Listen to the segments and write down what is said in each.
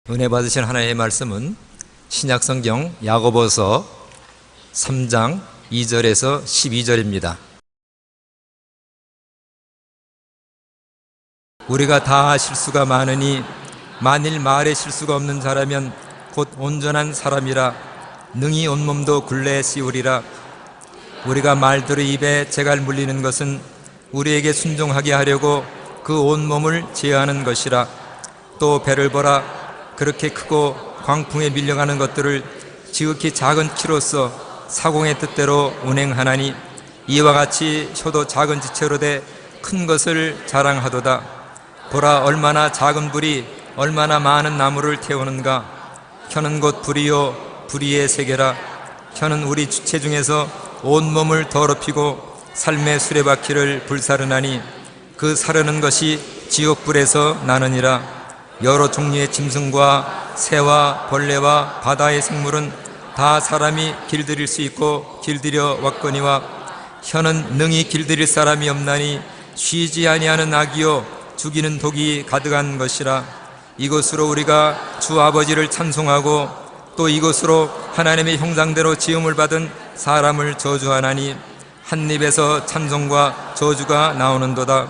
은혜 받으신 하나님의 말씀은 신약성경 야고보서 3장 2절에서 12절입니다. 우리가 다 실수가 많으니 만일 말에 실수가 없는 자라면 곧 온전한 사람이라 능히 온몸도 굴레 씌우리라. 우리가 말들의 입에 재갈 물리는 것은 우리에게 순종하게 하려고 그 온몸을 제어하는 것이라. 또 배를 보라. 그렇게 크고 광풍에 밀려가는 것들을 지극히 작은 키로서 사공의 뜻대로 운행하나니 이와 같이 효도 작은 지체로 돼 큰 것을 자랑하도다. 보라, 얼마나 작은 불이 얼마나 많은 나무를 태우는가. 혀는 곧 불이요 불의의 세계라. 혀는 우리 주체 중에서 온몸을 더럽히고 삶의 수레바퀴를 불사르나니 그 사르는 것이 지옥불에서 나느니라. 여러 종류의 짐승과 새와 벌레와 바다의 생물은 다 사람이 길들일 수 있고 길들여 왔거니와 혀는 능히 길들일 사람이 없나니 쉬지 아니하는 악이요 죽이는 독이 가득한 것이라. 이것으로 우리가 주 아버지를 찬송하고 또 이것으로 하나님의 형상대로 지음을 받은 사람을 저주하나니 한 입에서 찬송과 저주가 나오는도다.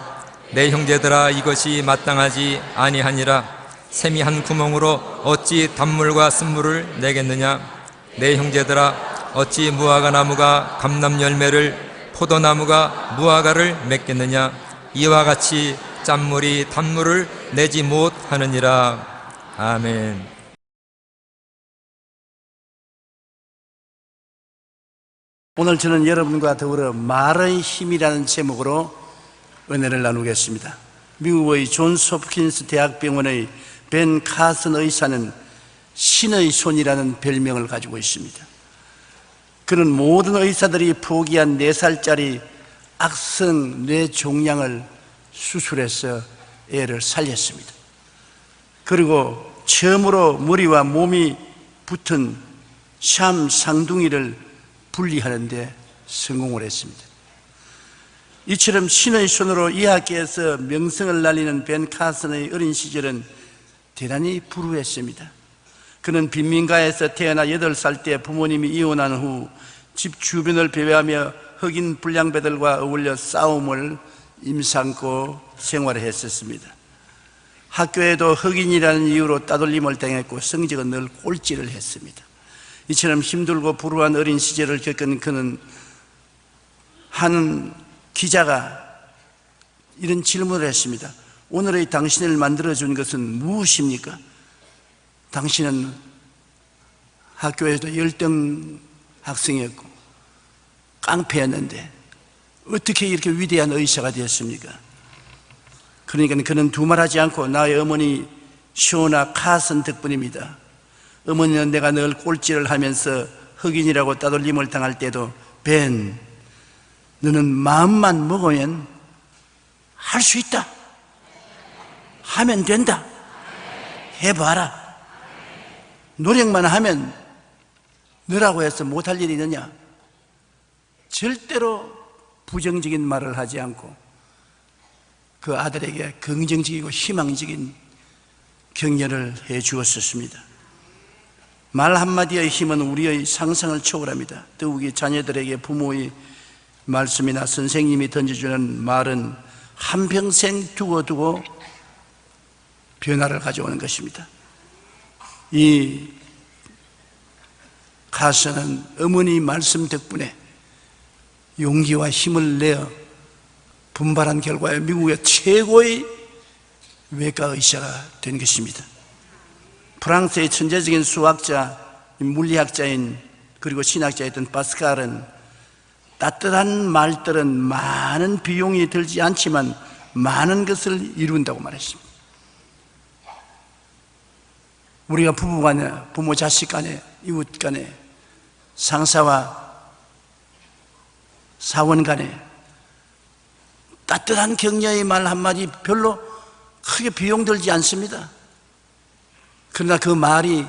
내 형제들아, 이것이 마땅하지 아니하니라. 샘이 한 구멍으로 어찌 단물과 쓴물을 내겠느냐. 내 형제들아, 어찌 무화과 나무가 감람 열매를 포도나무가 무화과를 맺겠느냐. 이와 같이 짠물이 단물을 내지 못하느니라. 아멘. 오늘 저는 여러분과 더불어 말의 힘이라는 제목으로 은혜를 나누겠습니다. 미국의 존스 홉킨스 대학병원의 벤 카슨 의사는 신의 손이라는 별명을 가지고 있습니다. 그는 모든 의사들이 포기한 4살짜리 악성 뇌종양을 수술해서 애를 살렸습니다. 그리고 처음으로 머리와 몸이 붙은 샴 쌍둥이를 분리하는 데 성공을 했습니다. 이처럼 신의 손으로 의학계에서 명성을 날리는 벤 카슨의 어린 시절은 대단히 불우했습니다. 그는 빈민가에서 태어나 8살 때 부모님이 이혼한 후 집 주변을 배회하며 흑인 불량배들과 어울려 싸움을 임삼고 생활을 했었습니다. 학교에도 흑인이라는 이유로 따돌림을 당했고 성적은 늘 꼴찌를 했습니다. 이처럼 힘들고 불우한 어린 시절을 겪은 그는 한 기자가 이런 질문을 했습니다. 오늘의 당신을 만들어준 것은 무엇입니까? 당신은 학교에도 열등 학생이었고 깡패였는데 어떻게 이렇게 위대한 의사가 되었습니까? 그러니까 그는 두말하지 않고 나의 어머니 쇼나 카슨 덕분입니다. 어머니는 내가 늘 꼴찌를 하면서 흑인이라고 따돌림을 당할 때도 벤, 너는 마음만 먹으면 할 수 있다. 하면 된다. 해봐라. 노력만 하면 너라고 해서 못할 일이 있느냐. 절대로 부정적인 말을 하지 않고 그 아들에게 긍정적이고 희망적인 격려를 해 주었습니다. 말 한마디의 힘은 우리의 상상을 초월합니다. 더욱이 자녀들에게 부모의 말씀이나 선생님이 던져주는 말은 한평생 두고두고 변화를 가져오는 것입니다. 이 가수는 어머니 말씀 덕분에 용기와 힘을 내어 분발한 결과에 미국의 최고의 외과 의사가 된 것입니다. 프랑스의 천재적인 수학자, 물리학자인 그리고 신학자였던 파스칼은 따뜻한 말들은 많은 비용이 들지 않지만 많은 것을 이룬다고 말했습니다. 우리가 부부 간에, 부모 자식 간에, 이웃 간에, 상사와 사원 간에 따뜻한 격려의 말 한마디 별로 크게 비용 들지 않습니다. 그러나 그 말이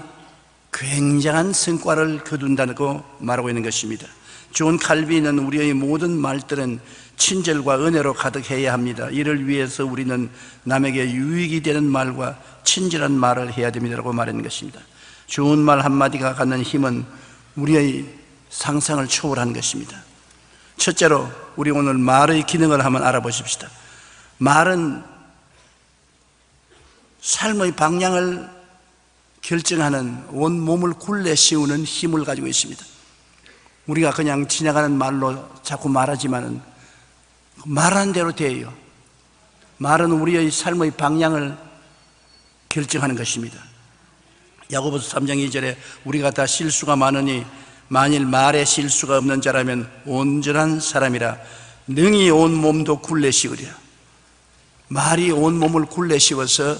굉장한 성과를 거둔다고 말하고 있는 것입니다. 존 칼빈은 우리의 모든 말들은 친절과 은혜로 가득해야 합니다. 이를 위해서 우리는 남에게 유익이 되는 말과 친절한 말을 해야 됩니다라고 말하는 것입니다. 좋은 말 한마디가 갖는 힘은 우리의 상상을 초월하는 것입니다. 첫째로 우리 오늘 말의 기능을 한번 알아보십시다. 말은 삶의 방향을 결정하는 온 몸을 굴레 씌우는 힘을 가지고 있습니다. 우리가 그냥 지나가는 말로 자꾸 말하지만은 말하는 대로 돼요. 말은 우리의 삶의 방향을 결정하는 것입니다. 야고보서 3장 2절에 우리가 다 실수가 많으니 만일 말에 실수가 없는 자라면 온전한 사람이라 능히 온 몸도 굴레 씌우리라. 말이 온 몸을 굴레 씌워서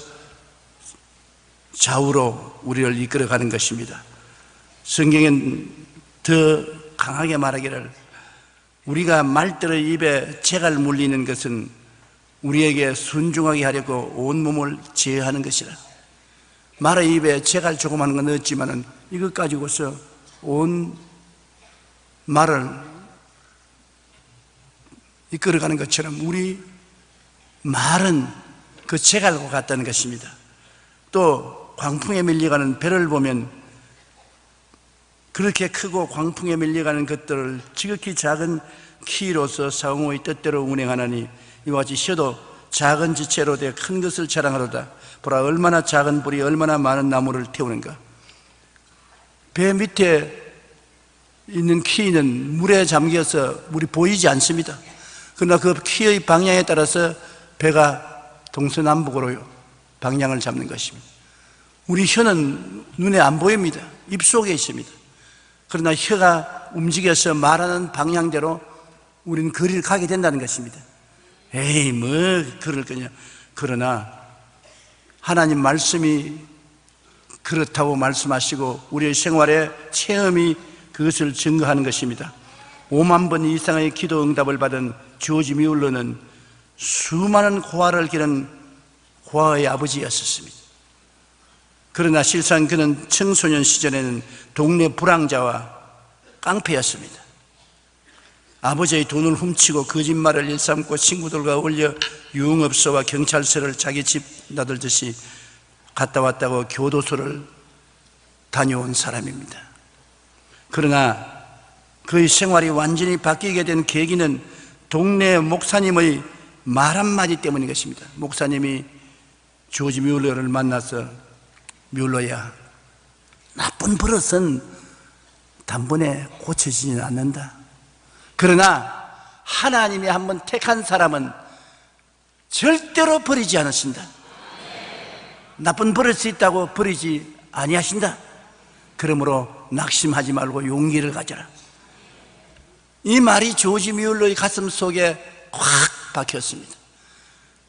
좌우로 우리를 이끌어가는 것입니다. 성경은 더 강하게 말하기를 우리가 말들의 입에 재갈 물리는 것은 우리에게 순종하게 하려고 온 몸을 제어하는 것이라. 말의 입에 재갈 조그마한 건 넣었지만은 이것 가지고서 온 말을 이끌어가는 것처럼 우리 말은 그 재갈과 같다는 것입니다. 또 광풍에 밀려가는 배를 보면 그렇게 크고 광풍에 밀려가는 것들을 지극히 작은 키로서 사공의 뜻대로 운행하나니 이와 같이 셔도 작은 지체로 되어 큰 것을 자랑하로다. 보라 얼마나 작은 불이 얼마나 많은 나무를 태우는가. 배 밑에 있는 키는 물에 잠겨서 물이 보이지 않습니다. 그러나 그 키의 방향에 따라서 배가 동서남북으로 방향을 잡는 것입니다. 우리 혀는 눈에 안 보입니다. 입속에 있습니다. 그러나 혀가 움직여서 말하는 방향대로 우리는 거리를 가게 된다는 것입니다. 에이 뭐 그럴 거냐. 그러나 하나님 말씀이 그렇다고 말씀하시고 우리의 생활의 체험이 그것을 증거하는 것입니다. 5만 번 이상의 기도 응답을 받은 조지 뮬러는 수많은 고아를 기른 고아의 아버지였었습니다. 그러나 실상 그는 청소년 시절에는 동네 불황자와 깡패였습니다. 아버지의 돈을 훔치고 거짓말을 일삼고 친구들과 어울려 유흥업소와 경찰서를 자기 집 나들듯이 갔다 왔다고 교도소를 다녀온 사람입니다. 그러나 그의 생활이 완전히 바뀌게 된 계기는 동네 목사님의 말 한마디 때문인 것입니다. 목사님이 조지 뮬러를 만나서 뮬러야, 나쁜 버릇은 단번에 고쳐지지는 않는다. 그러나 하나님이 한번 택한 사람은 절대로 버리지 않으신다. 나쁜 버릇이 있다고 버리지 아니하신다. 그러므로 낙심하지 말고 용기를 가져라. 이 말이 조지 뮬러의 가슴 속에 확 박혔습니다.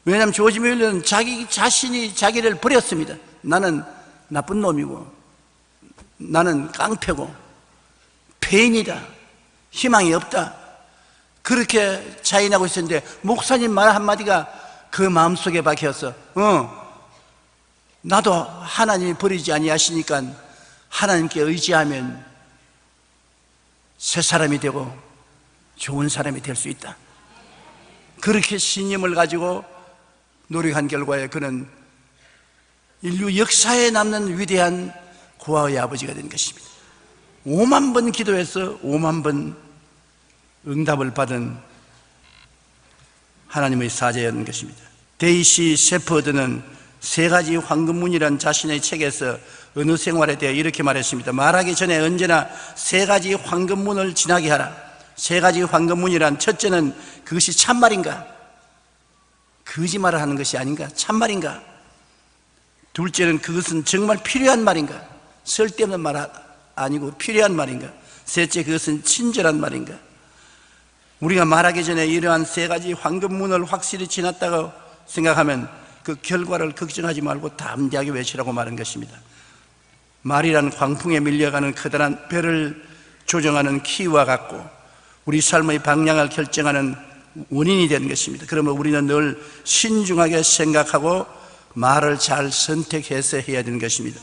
왜냐하면 조지 뮬러는 자기 자신이 자기를 버렸습니다. 나는 나쁜 놈이고 나는 깡패고 폐인이다, 희망이 없다, 그렇게 자인하고 있었는데 목사님 말 한마디가 그 마음속에 박혀서 나도 하나님이 버리지 아니하시니까 하나님께 의지하면 새 사람이 되고 좋은 사람이 될 수 있다. 그렇게 신념을 가지고 노력한 결과에 그는 인류 역사에 남는 위대한 고아의 아버지가 된 것입니다. 5만 번 기도해서 5만 번 응답을 받은 하나님의 사자였는 것입니다. 데이시 셰퍼드는 세 가지 황금문이란 자신의 책에서 어느 생활에 대해 이렇게 말했습니다. 말하기 전에 언제나 세 가지 황금문을 지나게 하라. 세 가지 황금문이란 첫째는 그것이 참말인가? 거짓말을 하는 것이 아닌가? 참말인가? 둘째는 그것은 정말 필요한 말인가? 쓸데없는 말 아니고 필요한 말인가? 셋째, 그것은 친절한 말인가? 우리가 말하기 전에 이러한 세 가지 황금문을 확실히 지났다고 생각하면 그 결과를 걱정하지 말고 담대하게 외치라고 말한 것입니다. 말이란 광풍에 밀려가는 커다란 배를 조정하는 키와 같고 우리 삶의 방향을 결정하는 원인이 되는 것입니다. 그러면 우리는 늘 신중하게 생각하고 말을 잘 선택해서 해야 되는 것입니다.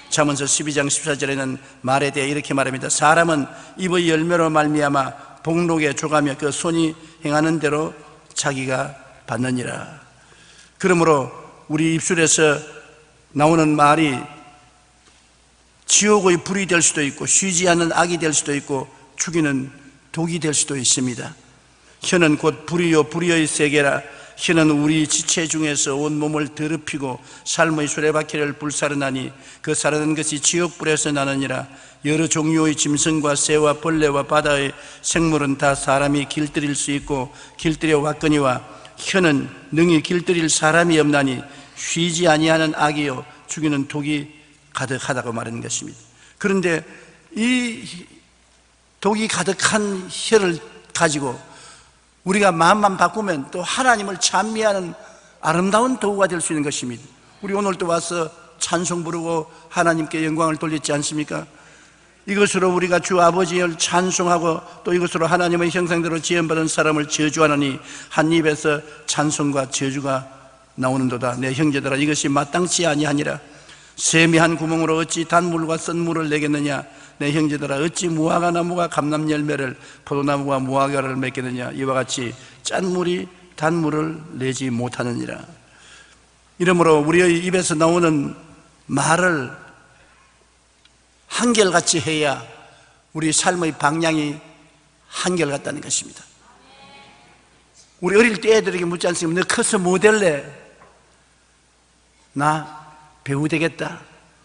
잠언서 12장 14절에는 말에 대해 이렇게 말합니다. 사람은 입의 열매로 말미암아 복록에 조가며 그 손이 행하는 대로 자기가 받느니라. 그러므로 우리 입술에서 나오는 말이 지옥의 불이 될 수도 있고 쉬지 않는 악이 될 수도 있고 죽이는 독이 될 수도 있습니다. 혀는 곧 불이요 불의의 세계라. 혀는 우리 지체 중에서 온 몸을 더럽히고 삶의 수레바퀴를 불사르나니 그 사르는 것이 지옥불에서 나느니라. 여러 종류의 짐승과 새와 벌레와 바다의 생물은 다 사람이 길들일 수 있고 길들여 왔거니와 혀는 능히 길들일 사람이 없나니 쉬지 아니하는 악이요 죽이는 독이 가득하다고 말하는 것입니다. 그런데 이 독이 가득한 혀를 가지고 우리가 마음만 바꾸면 또 하나님을 찬미하는 아름다운 도구가 될 수 있는 것입니다. 우리 오늘 또 와서 찬송 부르고 하나님께 영광을 돌리지 않습니까? 이것으로 우리가 주 아버지를 찬송하고 또 이것으로 하나님의 형상대로 지음받은 사람을 저주하느니 한 입에서 찬송과 저주가 나오는도다. 내 형제들아, 이것이 마땅치 아니하니라. 세미한 구멍으로 어찌 단물과 썬물을 내겠느냐. 내 형제들아, 어찌 무화과 나무가 감람 열매를 포도나무가 무화과를 맺겠느냐. 이와 같이 짠 물이 단물을 내지 못하느니라. 이러므로 우리의 입에서 나오는 말을 한결같이 해야 우리 삶의 방향이 한결같다는 것입니다. 우리 어릴 때 애들에게 묻지 않습니까? 너 커서 뭐 될래? 나 배우 되겠다.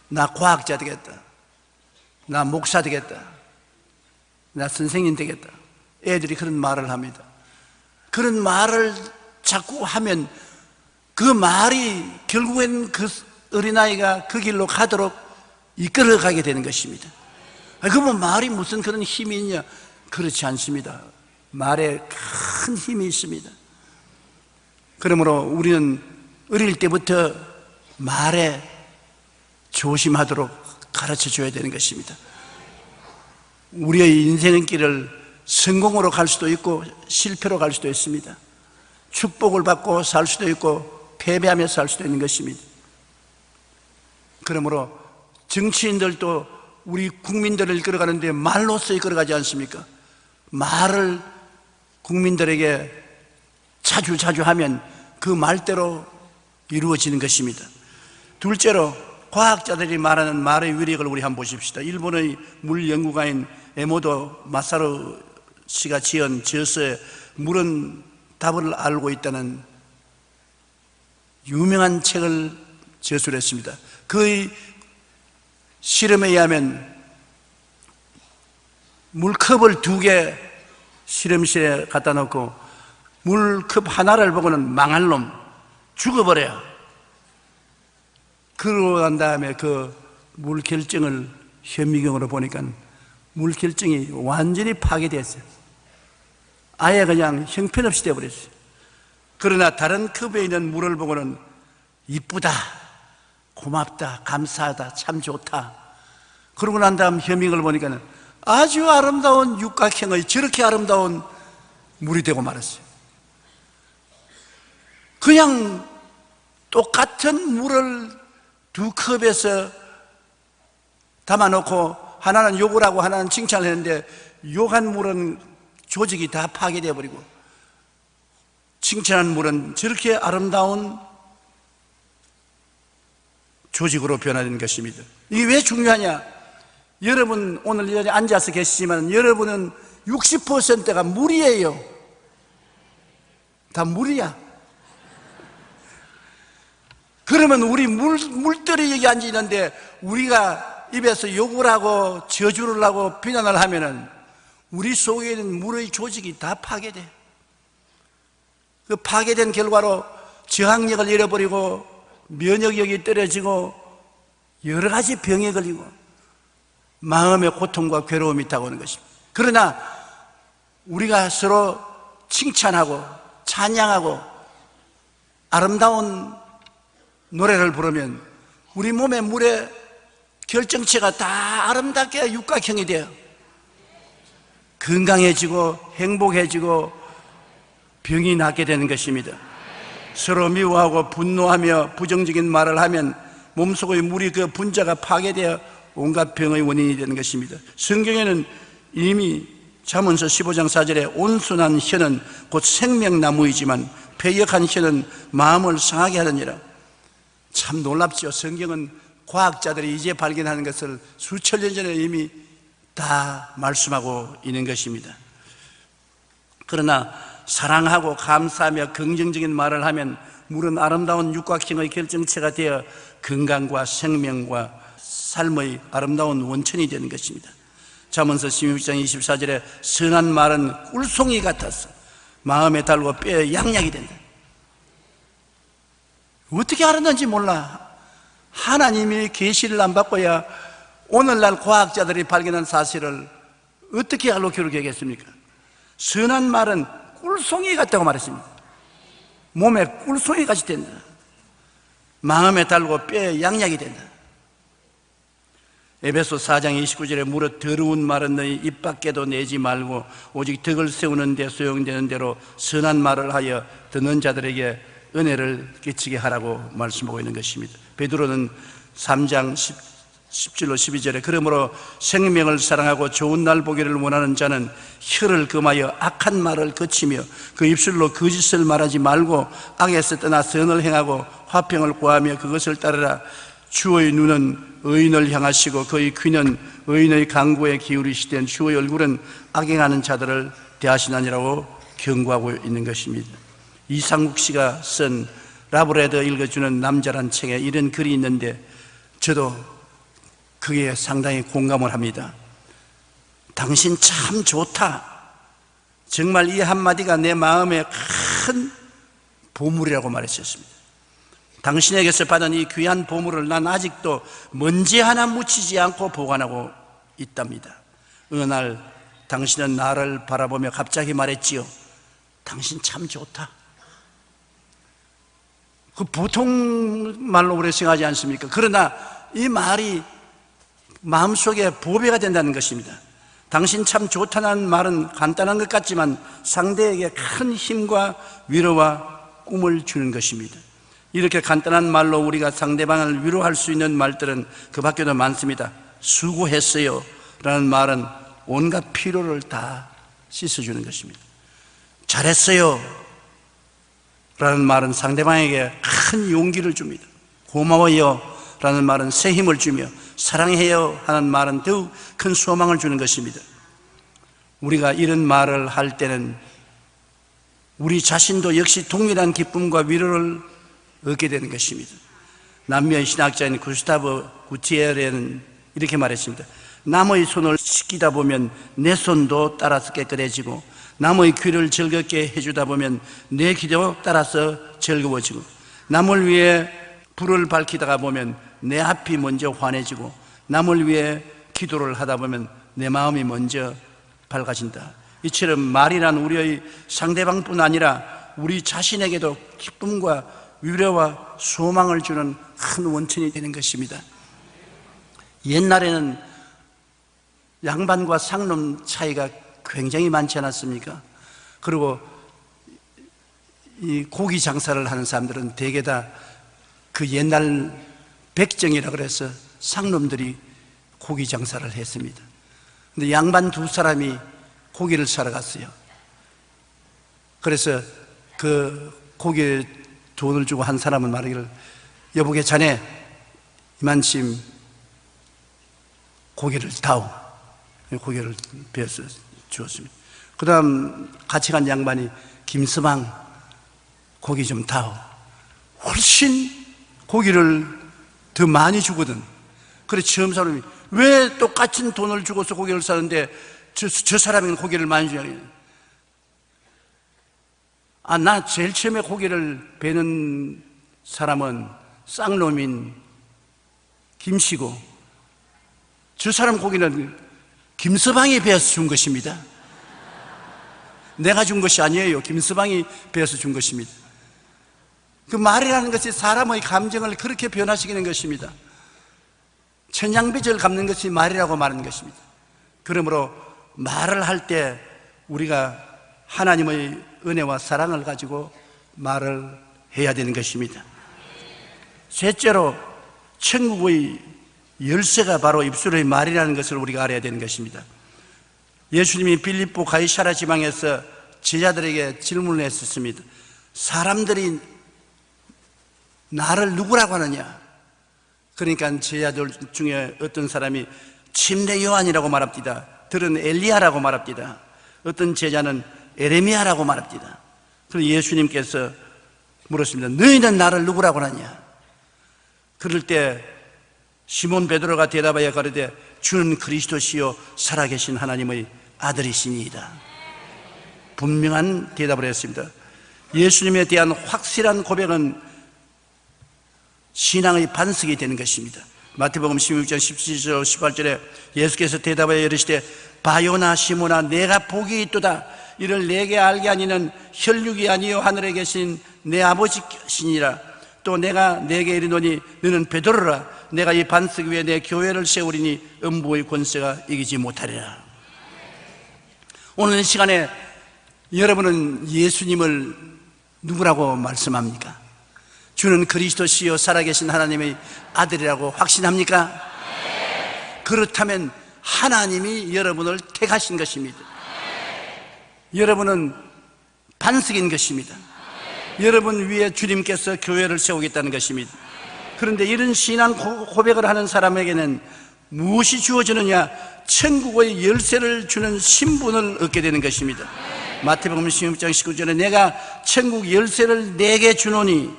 나 과학자 되겠다. 나 목사 되겠다. 나 선생님 되겠다. 애들이 그런 말을 합니다. 그런 말을 자꾸 하면 그 말이 결국엔 그 어린아이가 그 길로 가도록 이끌어가게 되는 것입니다. 그러면 말이 무슨 그런 힘이 있냐? 그렇지 않습니다. 말에 큰 힘이 있습니다. 그러므로 우리는 어릴 때부터 말에 조심하도록 가르쳐 줘야 되는 것입니다. 우리의 인생의 길을 성공으로 갈 수도 있고 실패로 갈 수도 있습니다. 축복을 받고 살 수도 있고 패배하며 살 수도 있는 것입니다. 그러므로 정치인들도 우리 국민들을 이끌어가는데 말로써 이끌어가지 않습니까? 말을 국민들에게 자주 하면 그 말대로 이루어지는 것입니다. 둘째로 과학자들이 말하는 말의 위력을 우리 한번 보십시다. 일본의 물연구가인 에모도 마사루 씨가 지은 저서에 물은 답을 알고 있다는 유명한 책을 저술했습니다. 그의 실험에 의하면 물컵을 2개 실험실에 갖다 놓고 물컵 하나를 보고는 망할 놈, 죽어버려요. 그러고 난 다음에 그 물 결정을 현미경으로 보니까 물 결정이 완전히 파괴됐어요. 아예 그냥 형편없이 되어버렸어요. 그러나 다른 컵에 있는 물을 보고는 이쁘다, 고맙다, 감사하다, 참 좋다. 그러고 난 다음 현미경을 보니까 아주 아름다운 육각형의 저렇게 아름다운 물이 되고 말았어요. 그냥 똑같은 물을 2컵에서 담아놓고 하나는 욕을 하고 하나는 칭찬을 했는데 욕한 물은 조직이 다 파괴되어 버리고 칭찬한 물은 저렇게 아름다운 조직으로 변화되는 것입니다. 이게 왜 중요하냐? 여러분 오늘 이 자리에 앉아서 계시지만 여러분은 60%가 물이에요. 다 물이야. 그러면 우리 물들이 여기 앉아 있는데 우리가 입에서 욕을 하고 저주를 하고 비난을 하면은 우리 속에 있는 물의 조직이 다 파괴돼. 그 파괴된 결과로 저항력을 잃어버리고 면역력이 떨어지고 여러 가지 병에 걸리고 마음의 고통과 괴로움이 다가오는 것입니다. 그러나 우리가 서로 칭찬하고 찬양하고 아름다운 노래를 부르면 우리 몸의 물의 결정체가 다 아름답게 육각형이 돼요. 건강해지고 행복해지고 병이 낫게 되는 것입니다. 서로 미워하고 분노하며 부정적인 말을 하면 몸속의 물이 그 분자가 파괴되어 온갖 병의 원인이 되는 것입니다. 성경에는 이미 잠언서 15장 4절에 온순한 혀는 곧 생명나무이지만 패역한 혀는 마음을 상하게 하느니라. 참 놀랍죠. 성경은 과학자들이 이제 발견하는 것을 수천 년 전에 이미 다 말씀하고 있는 것입니다. 그러나 사랑하고 감사하며 긍정적인 말을 하면 물은 아름다운 육각형의 결정체가 되어 건강과 생명과 삶의 아름다운 원천이 되는 것입니다. 잠언서 16장 24절에 선한 말은 꿀송이 같아서 마음에 달고 뼈에 양약이 된다. 어떻게 알았는지 몰라. 하나님이 계시를 안 받고야 오늘날 과학자들이 발견한 사실을 어떻게 알고 기록하겠습니까? 선한 말은 꿀송이 같다고 말했습니다. 몸에 꿀송이 같이 된다. 마음에 달고 뼈에 양약이 된다. 에베소 4장 29절에 무릇 더러운 말은 너희 입 밖에도 내지 말고 오직 덕을 세우는 데 소용되는 대로 선한 말을 하여 듣는 자들에게 은혜를 끼치게 하라고 말씀하고 있는 것입니다. 베드로는 3장 10절로 12절에 그러므로 생명을 사랑하고 좋은 날 보기를 원하는 자는 혀를 금하여 악한 말을 거치며 그 입술로 거짓을 말하지 말고 악에서 떠나 선을 행하고 화평을 구하며 그것을 따르라. 주의 눈은 의인을 향하시고 그의 귀는 의인의 강구에 기울이시된 주의 얼굴은 악행하는 자들을 대하시나니라고 경고하고 있는 것입니다. 이상국 씨가 쓴 라브레더 읽어주는 남자란 책에 이런 글이 있는데 저도 그게 상당히 공감을 합니다. 당신 참 좋다. 정말 이 한마디가 내 마음에 큰 보물이라고 말했었습니다. 당신에게서 받은 이 귀한 보물을 난 아직도 먼지 하나 묻히지 않고 보관하고 있답니다. 어느 날 당신은 나를 바라보며 갑자기 말했지요. 당신 참 좋다. 그 보통 말로 우리 생각하지 않습니까? 그러나 이 말이 마음속에 보배가 된다는 것입니다. 당신 참 좋다는 말은 간단한 것 같지만 상대에게 큰 힘과 위로와 꿈을 주는 것입니다. 이렇게 간단한 말로 우리가 상대방을 위로할 수 있는 말들은 그 밖에도 많습니다. 수고했어요 라는 말은 온갖 피로를 다 씻어주는 것입니다. 잘했어요 라는 말은 상대방에게 큰 용기를 줍니다. 고마워요 라는 말은 새 힘을 주며 사랑해요 하는 말은 더욱 큰 소망을 주는 것입니다. 우리가 이런 말을 할 때는 우리 자신도 역시 동일한 기쁨과 위로를 얻게 되는 것입니다. 남미의 신학자인 구스타브 구티에르는 이렇게 말했습니다. 남의 손을 씻기다 보면 내 손도 따라서 깨끗해지고 남의 귀를 즐겁게 해주다 보면 내 귀도 따라서 즐거워지고 남을 위해 불을 밝히다가 보면 내 앞이 먼저 환해지고 남을 위해 기도를 하다 보면 내 마음이 먼저 밝아진다. 이처럼 말이란 우리의 상대방뿐 아니라 우리 자신에게도 기쁨과 위로와 소망을 주는 큰 원천이 되는 것입니다. 옛날에는 양반과 상놈 차이가 굉장히 많지 않았습니까? 그리고 이 고기 장사를 하는 사람들은 대개 다 그 옛날 백정이라 그래서 상놈들이 고기 장사를 했습니다. 근데 양반 두 사람이 고기를 사러 갔어요. 그래서 그 고기에 돈을 주고 한 사람은 말하기를 여보게 자네 이만큼 고기를 다오. 고기를 베어서 주었습니다. 그 다음 같이 간 양반이 김서방 고기 좀 다오. 훨씬 고기를 더 많이 주거든. 그래 처음 사람이 왜 똑같은 돈을 주고서 고기를 사는데 저 사람이 고기를 많이 주냐. 나 제일 처음에 고기를 베는 사람은 쌍놈인 김씨고 저 사람 고기는 김서방이 베어서 준 것입니다. 내가 준 것이 아니에요. 김서방이 베어서 준 것입니다. 그 말이라는 것이 사람의 감정을 그렇게 변화시키는 것입니다. 천냥빚을 갚는 것이 말이라고 말하는 것입니다. 그러므로 말을 할 때 우리가 하나님의 은혜와 사랑을 가지고 말을 해야 되는 것입니다. 셋째로 천국의 열쇠가 바로 입술의 말이라는 것을 우리가 알아야 되는 것입니다. 예수님이 빌립보 가이사랴 지방에서 제자들에게 질문을 했었습니다. 사람들이 나를 누구라고 하느냐? 그러니까 제자들 중에 어떤 사람이 침례 요한이라고 말합니다. 들은 엘리야라고 말합니다. 어떤 제자는 에레미야라고 말합니다. 그래서 예수님께서 물었습니다. 너희는 나를 누구라고 하느냐? 그럴 때 시몬 베드로가 대답하여 가로되 주는 그리스도시요 살아계신 하나님의 아들이시니이다. 분명한 대답을 했습니다. 예수님에 대한 확실한 고백은 신앙의 반석이 되는 것입니다. 마태복음 16장 17절 18절에 예수께서 대답하여 이르시되 바요나 시몬아 내가 복이 있도다. 이를 내게 알게 하니는 혈육이 아니요 하늘에 계신 내 아버지시니라. 또 내가 내게 이르노니 너는 베드로라. 내가 이 반석 위에 내 교회를 세우리니 음부의 권세가 이기지 못하리라. 오늘 이 시간에 여러분은 예수님을 누구라고 말씀합니까? 주는 그리스도시요 살아계신 하나님의 아들이라고 확신합니까? 그렇다면 하나님이 여러분을 택하신 것입니다. 여러분은 반석인 것입니다. 여러분 위에 주님께서 교회를 세우겠다는 것입니다. 그런데 이런 신앙 고백을 하는 사람에게는 무엇이 주어지느냐? 천국의 열쇠를 주는 신분을 얻게 되는 것입니다. 마태복음 16장 19절에 내가 천국 열쇠를 내게 주노니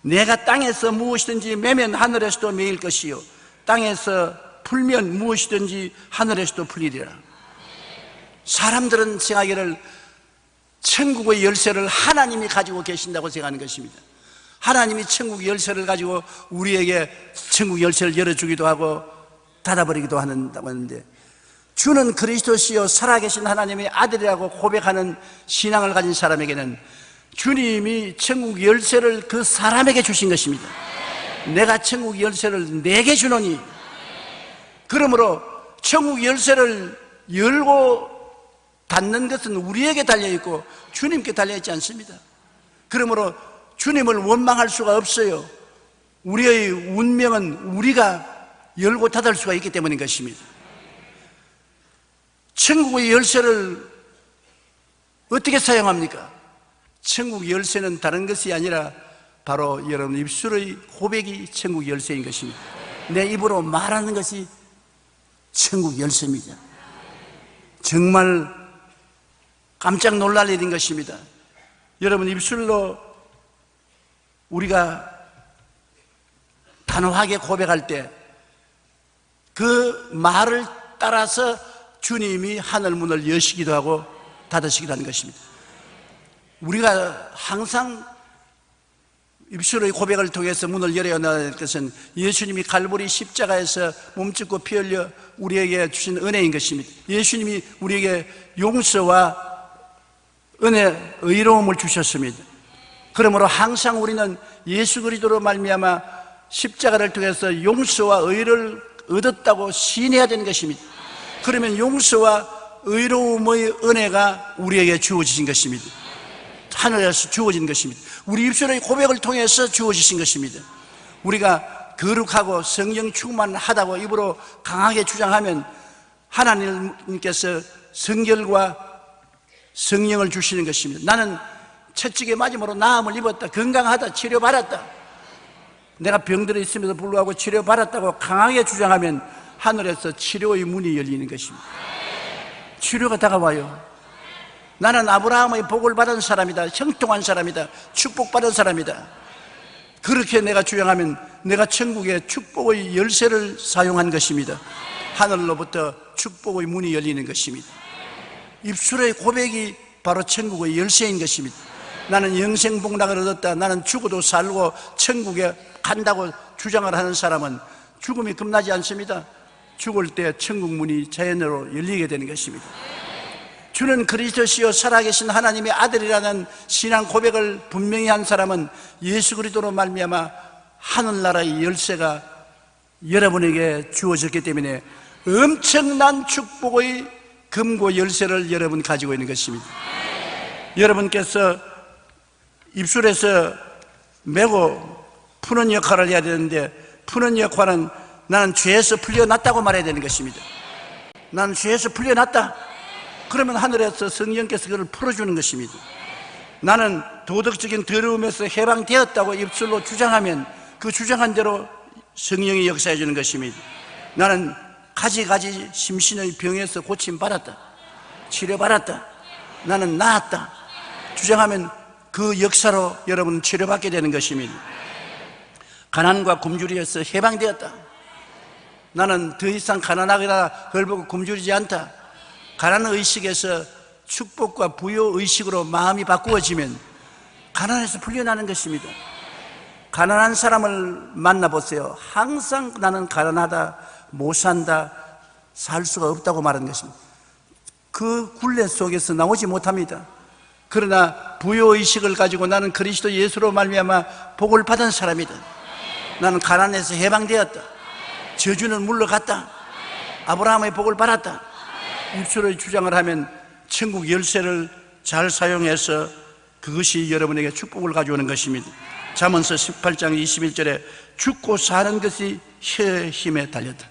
내가 땅에서 무엇이든지 매면 하늘에서도 매일 것이요 땅에서 풀면 무엇이든지 하늘에서도 풀리리라. 사람들은 생각하기를 천국의 열쇠를 하나님이 가지고 계신다고 생각하는 것입니다. 하나님이 천국 열쇠를 가지고 우리에게 천국 열쇠를 열어주기도 하고 닫아버리기도 한다고 하는데, 주는 그리스도시요 살아계신 하나님의 아들이라고 고백하는 신앙을 가진 사람에게는 주님이 천국 열쇠를 그 사람에게 주신 것입니다. 내가 천국 열쇠를 내게 주노니, 그러므로 천국 열쇠를 열고 닫는 것은 우리에게 달려있고 주님께 달려있지 않습니다. 그러므로 주님을 원망할 수가 없어요. 우리의 운명은 우리가 열고 닫을 수가 있기 때문인 것입니다. 천국의 열쇠를 어떻게 사용합니까? 천국 열쇠는 다른 것이 아니라 바로 여러분 입술의 고백이 천국 열쇠인 것입니다. 내 입으로 말하는 것이 천국 열쇠입니다. 정말 깜짝 놀랄 일인 것입니다. 여러분 입술로 우리가 단호하게 고백할 때 그 말을 따라서 주님이 하늘 문을 여시기도 하고 닫으시기도 하는 것입니다. 우리가 항상 입술의 고백을 통해서 문을 열어야 한다는 것은 예수님이 갈보리 십자가에서 몸짓고 피 흘려 우리에게 주신 은혜인 것입니다. 예수님이 우리에게 용서와 은혜, 의로움을 주셨습니다. 그러므로 항상 우리는 예수 그리스도로 말미암아 십자가를 통해서 용서와 의를 얻었다고 시인해야 되는 것입니다. 그러면 용서와 의로움의 은혜가 우리에게 주어지신 것입니다. 하늘에서 주어진 것입니다. 우리 입술의 고백을 통해서 주어지신 것입니다. 우리가 거룩하고 성령 충만하다고 입으로 강하게 주장하면 하나님께서 성결과 성령을 주시는 것입니다. 나는 채찍에 맞음으로 나음을 입었다, 건강하다, 치료받았다, 내가 병들어 있음에도 불구하고 치료받았다고 강하게 주장하면 하늘에서 치료의 문이 열리는 것입니다. 치료가 다가와요. 나는 아브라함의 복을 받은 사람이다, 형통한 사람이다, 축복받은 사람이다, 그렇게 내가 주장하면 내가 천국의 축복의 열쇠를 사용한 것입니다. 하늘로부터 축복의 문이 열리는 것입니다. 입술의 고백이 바로 천국의 열쇠인 것입니다. 나는 영생복락을 얻었다, 나는 죽어도 살고 천국에 간다고 주장을 하는 사람은 죽음이 겁나지 않습니다. 죽을 때 천국 문이 자연으로 열리게 되는 것입니다. 주는 그리스도시요 살아계신 하나님의 아들이라는 신앙 고백을 분명히 한 사람은 예수 그리스도로 말미암아 하늘나라의 열쇠가 여러분에게 주어졌기 때문에 엄청난 축복의 금고 열쇠를 여러분 가지고 있는 것입니다. 여러분께서 입술에서 메고 푸는 역할을 해야 되는데 푸는 역할은 나는 죄에서 풀려났다고 말해야 되는 것입니다. 나는 죄에서 풀려났다. 그러면 하늘에서 성령께서 그를 풀어주는 것입니다. 나는 도덕적인 더러움에서 해방되었다고 입술로 주장하면 그 주장한 대로 성령이 역사해 주는 것입니다. 나는 가지가지 심신의 병에서 고침받았다, 치료받았다, 나는 나았다 주장하면 그 역사로 여러분은 치료받게 되는 것입니다. 가난과 굶주리에서 해방되었다. 나는 더 이상 가난하거나 헐벗고 굶주리지 않다. 가난의식에서 축복과 부요의식으로 마음이 바꾸어지면 가난에서 풀려나는 것입니다. 가난한 사람을 만나보세요. 항상 나는 가난하다, 못 산다, 살 수가 없다고 말하는 것입니다. 그 굴레 속에서 나오지 못합니다. 그러나 부요의식을 가지고 나는 그리스도 예수로 말미암아 복을 받은 사람이다. 나는 가난에서 해방되었다. 저주는 물러갔다. 아브라함의 복을 받았다. 입술의 주장을 하면 천국 열쇠를 잘 사용해서 그것이 여러분에게 축복을 가져오는 것입니다. 잠언서 18장 21절에 죽고 사는 것이 혀의 힘에 달렸다.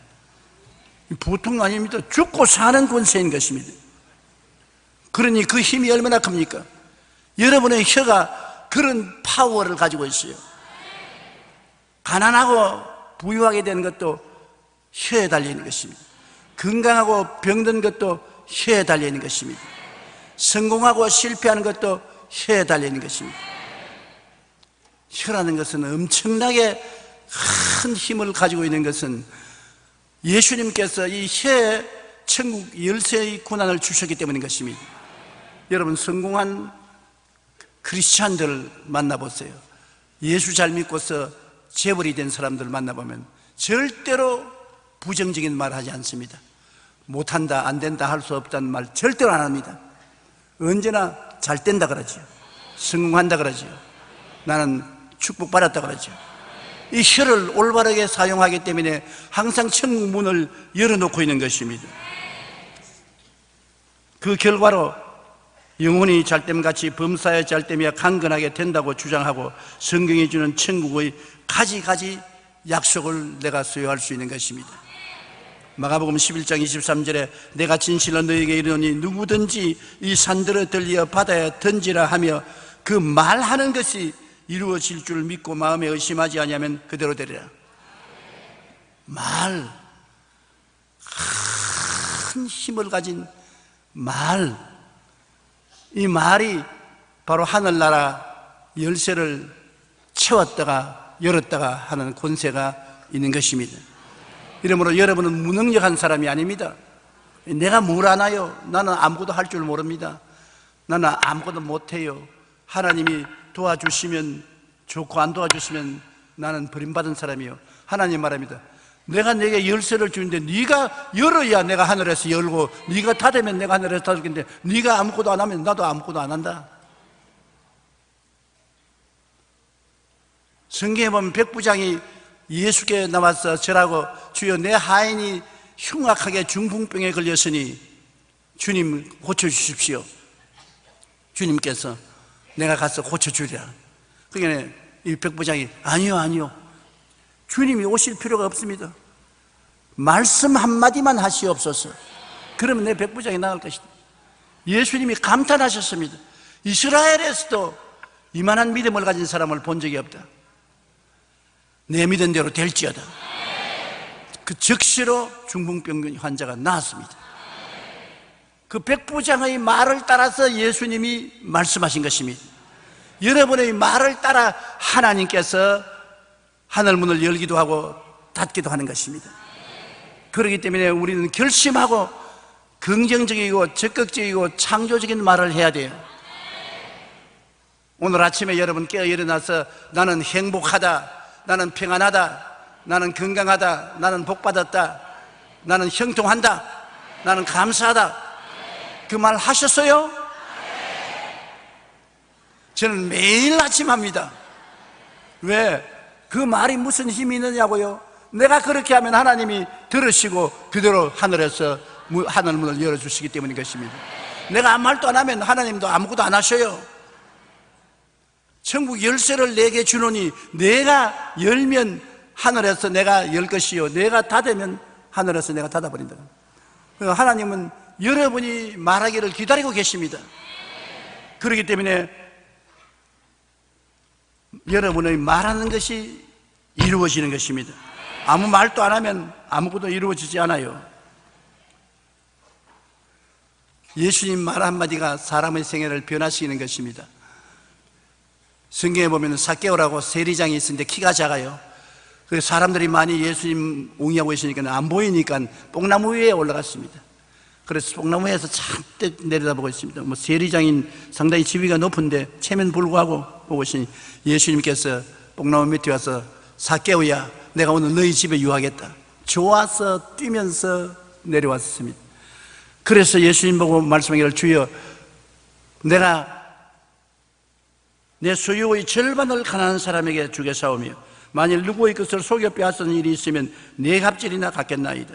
보통 아닙니다. 죽고 사는 권세인 것입니다. 그러니 그 힘이 얼마나 큽니까? 여러분의 혀가 그런 파워를 가지고 있어요. 가난하고 부유하게 되는 것도 혀에 달려있는 것입니다. 건강하고 병든 것도 혀에 달려있는 것입니다. 성공하고 실패하는 것도 혀에 달려있는 것입니다. 혀라는 것은 엄청나게 큰 힘을 가지고 있는 것은 예수님께서 이 혀에 천국 열쇠의 고난을 주셨기 때문인 것입니다. 여러분, 성공한 크리스찬들을 만나보세요. 예수 잘 믿고서 재벌이 된 사람들 만나보면 절대로 부정적인 말 하지 않습니다. 못한다, 안 된다, 할 수 없다는 말 절대로 안 합니다. 언제나 잘 된다 그러죠. 성공한다 그러죠. 나는 축복받았다 그러죠. 이 혀를 올바르게 사용하기 때문에 항상 천국 문을 열어놓고 있는 것입니다. 그 결과로 영혼이 잘됨같이 범사에 잘됨이야 강건하게 된다고 주장하고 성경이 주는 천국의 가지가지 약속을 내가 소유할 수 있는 것입니다. 마가복음 11장 23절에 내가 진실로 너희에게 이르노니 누구든지 이 산들을 들려 바다에 던지라 하며 그 말하는 것이 이루어질 줄 믿고 마음에 의심하지 아니하면 그대로 되리라. 말, 큰 힘을 가진 말, 이 말이 바로 하늘나라 열쇠를 채웠다가 열었다가 하는 권세가 있는 것입니다. 이러므로 여러분은 무능력한 사람이 아닙니다. 내가 뭘 아나요? 나는 아무것도 할 줄 모릅니다. 나는 아무것도 못해요. 하나님이 도와주시면 좋고 안 도와주시면 나는 버림받은 사람이요. 하나님 말합니다. 내가 내게 열쇠를 주는데 네가 열어야 내가 하늘에서 열고 네가 닫으면 내가 하늘에서 닫을 텐데 네가 아무것도 안 하면 나도 아무것도 안 한다. 성경에 보면 백부장이 예수께 나와서 절하고 주여 내 하인이 흉악하게 중풍병에 걸렸으니 주님 고쳐주십시오. 주님께서 내가 가서 고쳐주리라. 그러니까 이 백부장이 아니요 주님이 오실 필요가 없습니다. 말씀 한마디만 하시옵소서. 그러면 내 백부장이 나을 것이다. 예수님이 감탄하셨습니다. 이스라엘에서도 이만한 믿음을 가진 사람을 본 적이 없다. 내 믿은 대로 될지어다. 그 즉시로 중풍병 환자가 나았습니다. 그 백부장의 말을 따라서 예수님이 말씀하신 것입니다. 여러분의 말을 따라 하나님께서 하늘문을 열기도 하고 닫기도 하는 것입니다. 그렇기 때문에 우리는 결심하고 긍정적이고 적극적이고 창조적인 말을 해야 돼요. 오늘 아침에 여러분 깨어 일어나서 나는 행복하다, 나는 평안하다, 나는 건강하다, 나는 복받았다, 나는 형통한다, 나는 감사하다, 그 말 하셨어요? 저는 매일 아침 합니다. 왜? 그 말이 무슨 힘이 있느냐고요? 내가 그렇게 하면 하나님이 들으시고 그대로 하늘에서 하늘문을 열어주시기 때문인 것입니다. 내가 아무 말도 안 하면 하나님도 아무것도 안 하셔요. 천국 열쇠를 내게 주노니 내가 열면 하늘에서 내가 열 것이요 내가 닫으면 하늘에서 내가 닫아버린다. 하나님은 여러분이 말하기를 기다리고 계십니다. 그렇기 때문에 여러분의 말하는 것이 이루어지는 것입니다. 아무 말도 안 하면 아무것도 이루어지지 않아요. 예수님 말 한마디가 사람의 생애를 변화시키는 것입니다. 성경에 보면 삭개오라고 세리장이 있었는데 키가 작아요. 그래서 사람들이 많이 예수님 옹이하고 있으니까 안 보이니까 뽕나무 위에 올라갔습니다. 그래서 뽕나무 위에서 잔뜩 내려다보고 있습니다. 뭐 세리장인 상당히 지위가 높은데 체면 불구하고 보고 있으니 예수님께서 뽕나무 밑에 와서 삭개오야 내가 오늘 너희 집에 유하겠다. 좋아서 뛰면서 내려왔습니다. 그래서 예수님 보고 말씀하기를 주여 내가 내 소유의 절반을 가난한 사람에게 주겠사오며 만일 누구의 것을 속여 빼앗은 일이 있으면 네 갑질이나 갚겠나이다.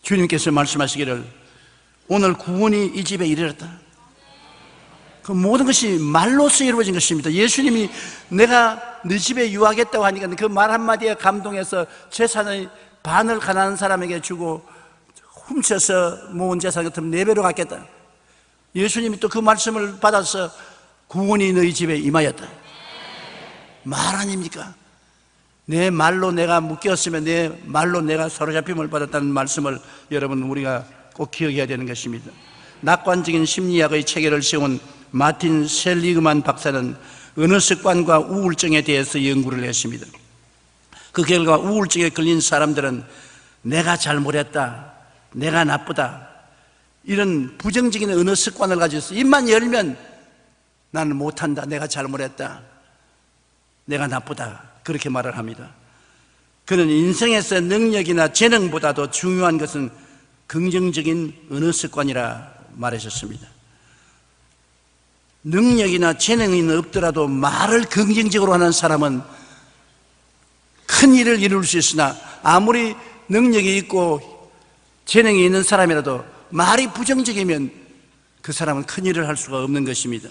주님께서 말씀하시기를 오늘 구원이 이 집에 이르렀다. 그 모든 것이 말로써 이루어진 것입니다. 예수님이 내가 네 집에 유하겠다고 하니까 그 말 한마디에 감동해서 재산의 반을 가난한 사람에게 주고 훔쳐서 모은 재산 같으면 4배로 갚겠다. 예수님이 또 그 말씀을 받아서 구원이 너희 집에 임하였다. 말 아닙니까? 내 말로 내가 묶였으면 내 말로 내가 사로잡힘을 받았다는 말씀을 여러분 우리가 꼭 기억해야 되는 것입니다. 낙관적인 심리학의 체계를 세운 마틴 셀리그만 박사는 언어 습관과 우울증에 대해서 연구를 했습니다. 그 결과 우울증에 걸린 사람들은 내가 잘못했다, 내가 나쁘다 이런 부정적인 언어 습관을 가지고 있어. 입만 열면 나는 못한다, 내가 잘못했다, 내가 나쁘다 그렇게 말을 합니다. 그는 인생에서 능력이나 재능보다도 중요한 것은 긍정적인 언어 습관이라 말하셨습니다. 능력이나 재능이 없더라도 말을 긍정적으로 하는 사람은 큰 일을 이룰 수 있으나 아무리 능력이 있고 재능이 있는 사람이라도 말이 부정적이면 그 사람은 큰 일을 할 수가 없는 것입니다.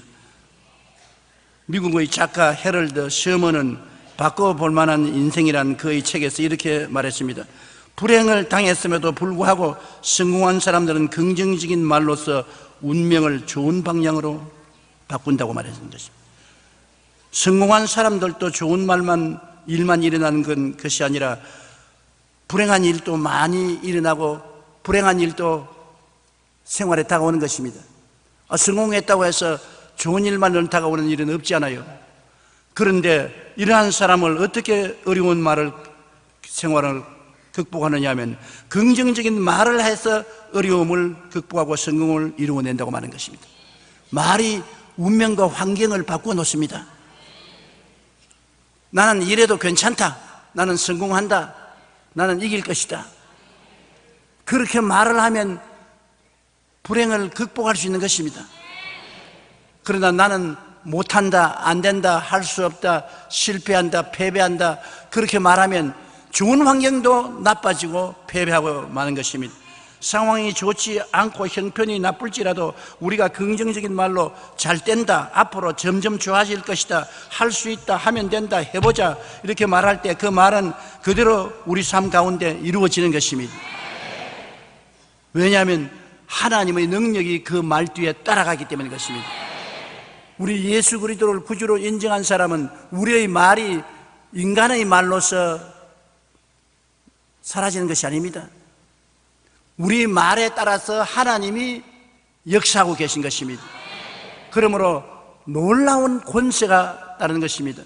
미국의 작가 헤럴드 셔먼은 바꿔볼 만한 인생이란 그의 책에서 이렇게 말했습니다. 불행을 당했음에도 불구하고 성공한 사람들은 긍정적인 말로서 운명을 좋은 방향으로 바꾼다고 말했던 것입니다. 성공한 사람들도 좋은 일만 일어나는 것이 아니라 불행한 일도 많이 일어나고 불행한 일도 생활에 다가오는 것입니다. 성공했다고 해서 좋은 일만 다가오는 일은 없지 않아요. 그런데 이러한 사람을 어떻게 어려운 생활을 극복하느냐 하면 긍정적인 말을 해서 어려움을 극복하고 성공을 이루어낸다고 말하는 것입니다. 말이 운명과 환경을 바꾸어 놓습니다. 나는 이래도 괜찮다, 나는 성공한다, 나는 이길 것이다 그렇게 말을 하면 불행을 극복할 수 있는 것입니다. 그러나 나는 못한다, 안 된다, 할 수 없다, 실패한다, 패배한다 그렇게 말하면 좋은 환경도 나빠지고 패배하고 마는 것입니다. 상황이 좋지 않고 형편이 나쁠지라도 우리가 긍정적인 말로 잘 된다, 앞으로 점점 좋아질 것이다, 할 수 있다, 하면 된다, 해보자 이렇게 말할 때 그 말은 그대로 우리 삶 가운데 이루어지는 것입니다. 왜냐하면 하나님의 능력이 그 말 뒤에 따라가기 때문인 것입니다. 우리 예수 그리스도를 구주로 인정한 사람은 우리의 말이 인간의 말로서 사라지는 것이 아닙니다. 우리 말에 따라서 하나님이 역사하고 계신 것입니다. 그러므로 놀라운 권세가 따르는 것입니다.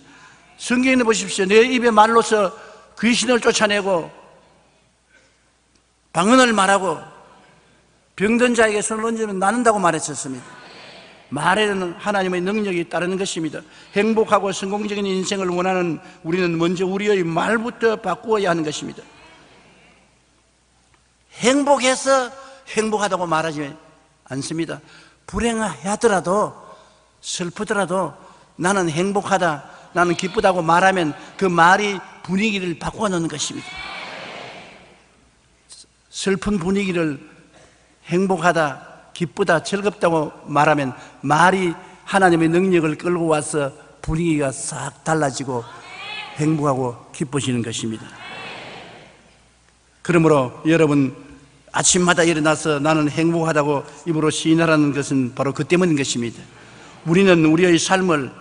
성경에 보십시오. 내 입의 말로서 귀신을 쫓아내고 방언을 말하고 병든 자에게 손을 얹으면 낫는다고 말했었습니다. 말에는 하나님의 능력이 따르는 것입니다. 행복하고 성공적인 인생을 원하는 우리는 먼저 우리의 말부터 바꾸어야 하는 것입니다. 행복해서 행복하다고 말하지 않습니다. 불행하더라도 슬프더라도 나는 행복하다, 나는 기쁘다고 말하면 그 말이 분위기를 바꿔 놓는 것입니다. 슬픈 분위기를 행복하다, 기쁘다, 즐겁다고 말하면 말이 하나님의 능력을 끌고 와서 분위기가 싹 달라지고 행복하고 기뻐지는 것입니다. 그러므로 여러분, 아침마다 일어나서 나는 행복하다고 입으로 시인하라는 것은 바로 그 때문인 것입니다. 우리는 우리의 삶을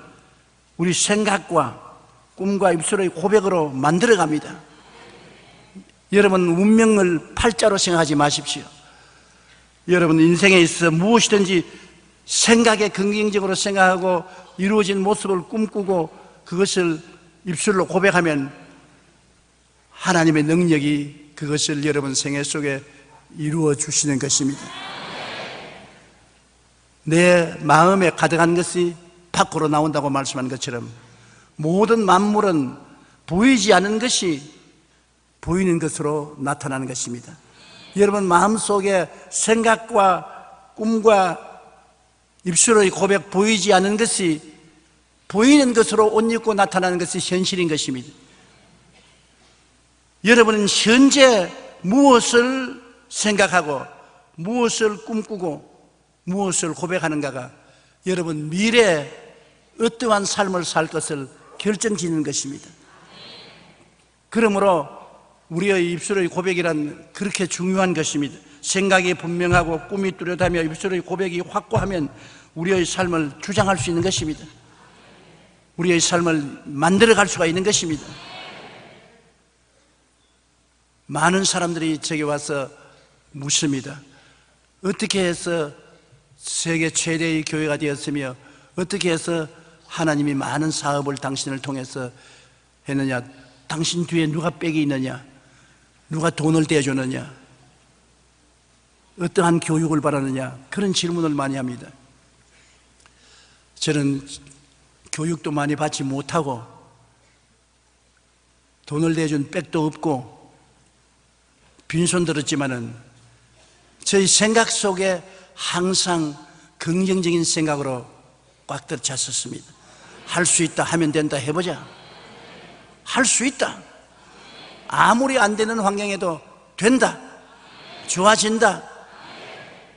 우리 생각과 꿈과 입술의 고백으로 만들어갑니다. 여러분, 운명을 팔자로 생각하지 마십시오. 여러분, 인생에 있어서 무엇이든지 생각에 긍정적으로 생각하고 이루어진 모습을 꿈꾸고 그것을 입술로 고백하면 하나님의 능력이 그것을 여러분 생애 속에 이루어 주시는 것입니다. 내 마음에 가득한 것이 밖으로 나온다고 말씀한 것처럼 모든 만물은 보이지 않는 것이 보이는 것으로 나타나는 것입니다. 여러분, 마음속에 생각과 꿈과 입술의 고백, 보이지 않는 것이 보이는 것으로 옷 입고 나타나는 것이 현실인 것입니다. 여러분은 현재 무엇을 생각하고 무엇을 꿈꾸고 무엇을 고백하는가가 여러분 미래에 어떠한 삶을 살 것을 결정짓는 것입니다. 그러므로 우리의 입술의 고백이란 그렇게 중요한 것입니다. 생각이 분명하고 꿈이 뚜렷하며 입술의 고백이 확고하면 우리의 삶을 주장할 수 있는 것입니다. 우리의 삶을 만들어갈 수가 있는 것입니다. 많은 사람들이 제게 와서 묻습니다. 어떻게 해서 세계 최대의 교회가 되었으며 어떻게 해서 하나님이 많은 사업을 당신을 통해서 했느냐, 당신 뒤에 누가 백이 있느냐, 누가 돈을 대주느냐, 어떠한 교육을 바라느냐, 그런 질문을 많이 합니다. 저는 교육도 많이 받지 못하고 돈을 대준 백도 없고 빈손 들었지만은 저희 생각 속에 항상 긍정적인 생각으로 꽉 들어찼었습니다. 할 수 있다, 하면 된다, 해보자. 할 수 있다. 아무리 안 되는 환경에도 된다, 좋아진다,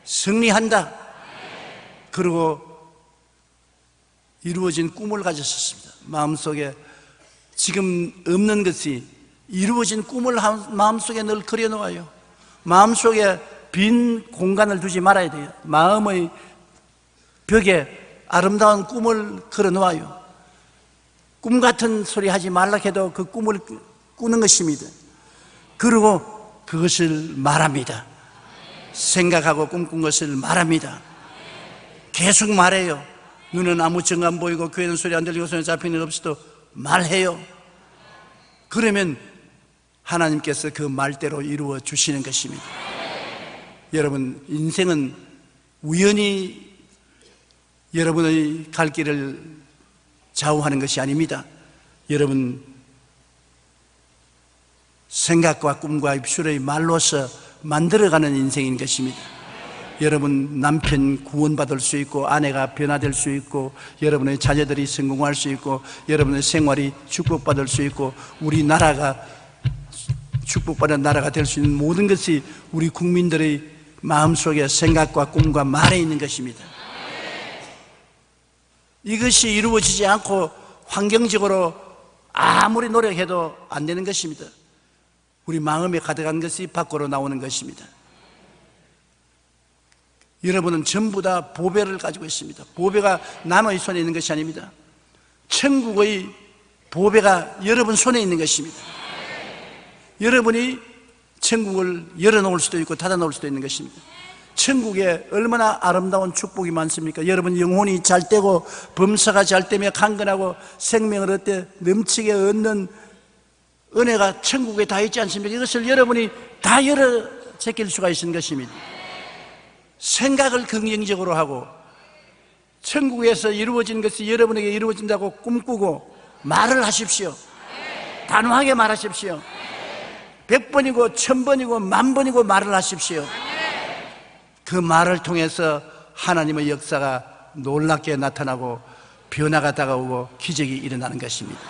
승리한다. 그리고 이루어진 꿈을 가졌었습니다. 마음속에 지금 없는 것이 이루어진 꿈을 마음속에 늘 그려놓아요. 마음속에 빈 공간을 두지 말아야 돼요. 마음의 벽에 아름다운 꿈을 걸어놓아요. 꿈 같은 소리 하지 말라 해도 그 꿈을 꾸는 것입니다. 그리고 그것을 말합니다. 생각하고 꿈꾼 것을 말합니다. 계속 말해요. 눈은 아무 증거 안 보이고 귀에는 소리 안 들리고 손에 잡히는 일 없어도 말해요. 그러면 하나님께서 그 말대로 이루어 주시는 것입니다. 여러분, 인생은 우연히 여러분의 갈 길을 좌우하는 것이 아닙니다. 여러분, 생각과 꿈과 입술의 말로서 만들어가는 인생인 것입니다. 여러분, 남편 구원받을 수 있고 아내가 변화될 수 있고 여러분의 자녀들이 성공할 수 있고 여러분의 생활이 축복받을 수 있고 우리나라가 축복받는 나라가 될 수 있는 모든 것이 우리 국민들의 마음속에 생각과 꿈과 말에 있는 것입니다. 이것이 이루어지지 않고 환경적으로 아무리 노력해도 안 되는 것입니다. 우리 마음에 가득한 것이 밖으로 나오는 것입니다. 여러분은 전부 다 보배를 가지고 있습니다. 보배가 남의 손에 있는 것이 아닙니다. 천국의 보배가 여러분 손에 있는 것입니다. 여러분이 천국을 열어놓을 수도 있고 닫아놓을 수도 있는 것입니다. 천국에 얼마나 아름다운 축복이 많습니까? 여러분 영혼이 잘 되고 범사가 잘 되며 강건하고 생명을 얻되 넘치게 얻는 은혜가 천국에 다 있지 않습니까? 이것을 여러분이 다 열어 제낄 수가 있는 것입니다. 생각을 긍정적으로 하고 천국에서 이루어진 것이 여러분에게 이루어진다고 꿈꾸고 말을 하십시오. 단호하게 말하십시오. 100번이고 1000번이고 10,000번이고 말을 하십시오. 그 말을 통해서 하나님의 역사가 놀랍게 나타나고 변화가 다가오고 기적이 일어나는 것입니다.